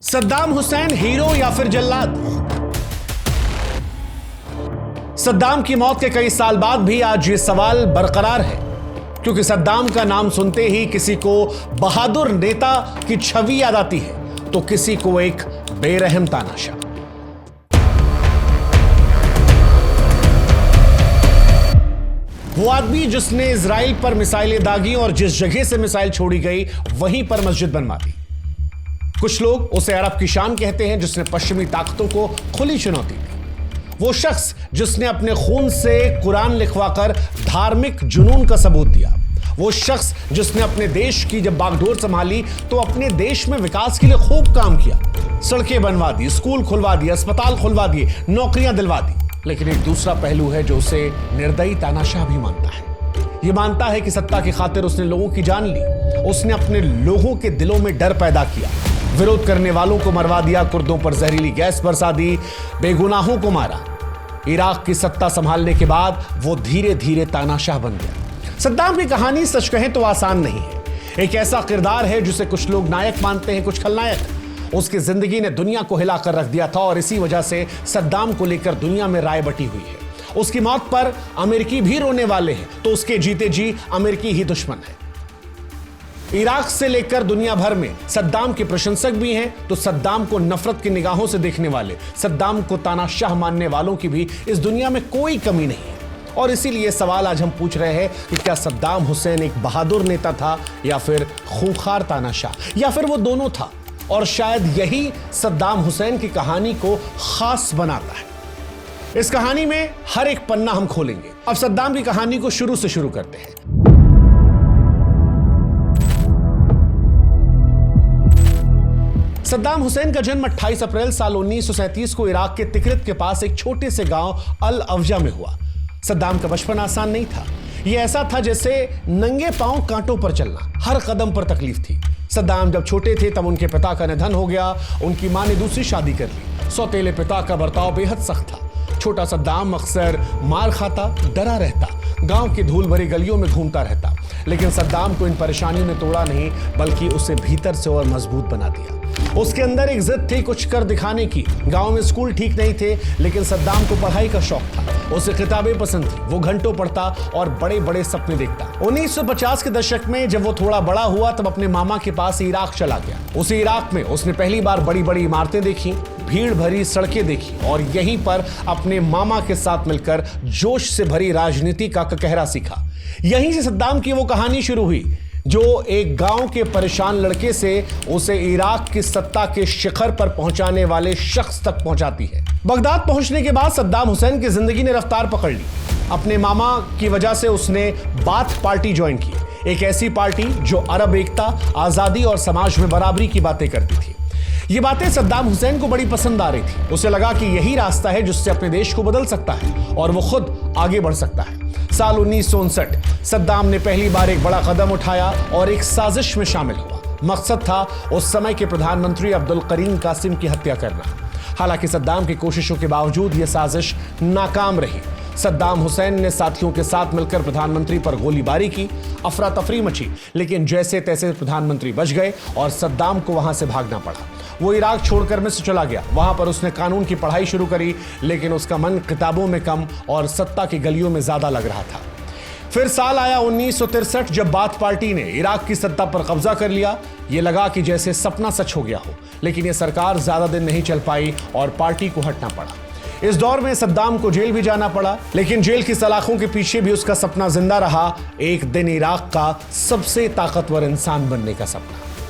Saddam Hussain hero या फिर जल्लाद? सद्दाम की मौत के कई साल बाद भी आज ये सवाल बरकरार है, क्योंकि सद्दाम का नाम सुनते ही किसी को बहादुर नेता की छवि याद आती है तो किसी को एक बेरहम तानाशाह। वो आदमी जिसने इजराइल पर मिसाइलें दागी और जिस जगह से मिसाइल छोड़ी गई वहीं पर मस्जिद बनवा दी। कुछ लोग उसे अरब की शान कहते हैं जिसने पश्चिमी ताकतों को खुली चुनौती दी। वो शख्स जिसने अपने खून से कुरान लिखवाकर धार्मिक जुनून का सबूत दिया। वो शख्स जिसने अपने देश की जब बागडोर संभाली तो अपने देश में विकास के लिए खूब काम किया, सड़कें बनवा दी, स्कूल खुलवा दिए, अस्पताल खुलवा दिए, नौकरियां दिलवा दी। लेकिन एक दूसरा पहलू है जो उसे निर्दयी तानाशाह भी मानता है। ये मानता है कि सत्ता की खातिर उसने लोगों की जान ली, उसने अपने लोगों के दिलों में डर पैदा किया, विरोध करने वालों को मरवा दिया, कुर्दों पर जहरीली गैस बरसा दी, बेगुनाहों को मारा। इराक की सत्ता संभालने के बाद वो धीरे धीरे तानाशाह बन गया। सद्दाम की कहानी सच कहें तो आसान नहीं है। एक ऐसा किरदार है जिसे कुछ लोग नायक मानते हैं, कुछ खलनायक। उसकी जिंदगी ने दुनिया को हिलाकर रख दिया था और इसी वजह से सद्दाम को लेकर दुनिया में राय बटी हुई है। उसकी मौत पर अमेरिकी भी रोने वाले हैं तो उसके जीते जी अमेरिकी ही दुश्मन है। इराक से लेकर दुनिया भर में सद्दाम के प्रशंसक भी हैं तो सद्दाम को नफरत की निगाहों से देखने वाले, सद्दाम को तानाशाह मानने वालों की भी इस दुनिया में कोई कमी नहीं है। और इसीलिए सवाल आज हम पूछ रहे हैं कि क्या सद्दाम हुसैन एक बहादुर नेता था या फिर खूंखार तानाशाह, या फिर वो दोनों था। और शायद यही सद्दाम हुसैन की कहानी को खास बनाता है। इस कहानी में हर एक पन्ना हम खोलेंगे। अब सद्दाम की कहानी को शुरू से शुरू करते हैं। सद्दाम हुसैन का जन्म 28 अप्रैल साल 1937 को इराक के तिकरित के पास एक छोटे से गांव अल अवजा में हुआ। सद्दाम का बचपन आसान नहीं था। यह ऐसा था जैसे नंगे पांव कांटों पर चलना, हर कदम पर तकलीफ थी। सद्दाम जब छोटे थे तब उनके पिता का निधन हो गया। उनकी मां ने दूसरी शादी कर ली। सौतेले पिता का बर्ताव बेहद सख्त था। छोटा सद्दाम अक्सर मार खाता, डरा रहता, गांव की धूल भरी गलियों में घूमता रहता। लेकिन सद्दाम को इन परेशानियों ने तोड़ा नहीं, बल्कि उसे भीतर से और मजबूत बना दिया। उसके अंदर एक जिद थी कुछ कर दिखाने की। गांव में स्कूल ठीक नहीं थे, लेकिन सद्दाम को पढ़ाई का शौक था। उसे किताबें पसंद थी, वो घंटों पढ़ता और बड़े बड़े सपने देखता। 1950 के दशक में जब वो थोड़ा बड़ा हुआ तब अपने मामा के पास इराक चला गया। उसी इराक में उसने पहली बार बड़ी बड़ी इमारतें देखी, भीड़ भरी सड़कें देखी और यहीं पर अपने मामा के साथ मिलकर जोश से भरी राजनीति का कहरा सीखा। यहीं से सद्दाम की वो कहानी शुरू हुई जो एक गांव के परेशान लड़के से उसे इराक की सत्ता के शिखर पर पहुंचाने वाले शख्स तक पहुंचाती है। बगदाद पहुंचने के बाद सद्दाम हुसैन की जिंदगी ने रफ्तार पकड़ ली। अपने मामा की वजह से उसने बाथ पार्टी ज्वाइन की, एक ऐसी पार्टी जो अरब एकता, आजादी और समाज में बराबरी की बातें करती थी। ये बातें सद्दाम हुसैन को बड़ी पसंद आ रही थी। उसे लगा कि यही रास्ता है जिससे अपने देश को बदल सकता है और वो खुद आगे बढ़ सकता है। साल 1959 सद्दाम ने पहली बार एक बड़ा कदम उठाया और एक साजिश में शामिल हुआ। मकसद था उस समय के प्रधानमंत्री अब्दुल करीम कासिम की हत्या करना। हालांकि सद्दाम की कोशिशों के बावजूद यह साजिश नाकाम रही। सद्दाम हुसैन ने साथियों के साथ मिलकर प्रधानमंत्री पर गोलीबारी की, अफरा तफरी मची, लेकिन जैसे तैसे प्रधानमंत्री बच गए और सद्दाम को वहां से भागना पड़ा। वो इराक छोड़कर मिस्र चला गया। वहां पर उसने कानून की पढ़ाई शुरू करी, लेकिन उसका मन किताबों में कम और सत्ता की गलियों में ज्यादा लग रहा था। फिर साल आया 1963 जब बाथ पार्टी ने इराक की सत्ता पर कब्जा कर लिया। ये लगा कि जैसे सपना सच हो गया हो, लेकिन यह सरकार ज्यादा दिन नहीं चल पाई और पार्टी को हटना पड़ा। इस दौर में सद्दाम को जेल भी जाना पड़ा, लेकिन जेल की सलाखों के पीछे भी उसका सपना जिंदा रहा, एक दिन इराक का सबसे ताकतवर इंसान बनने का सपना।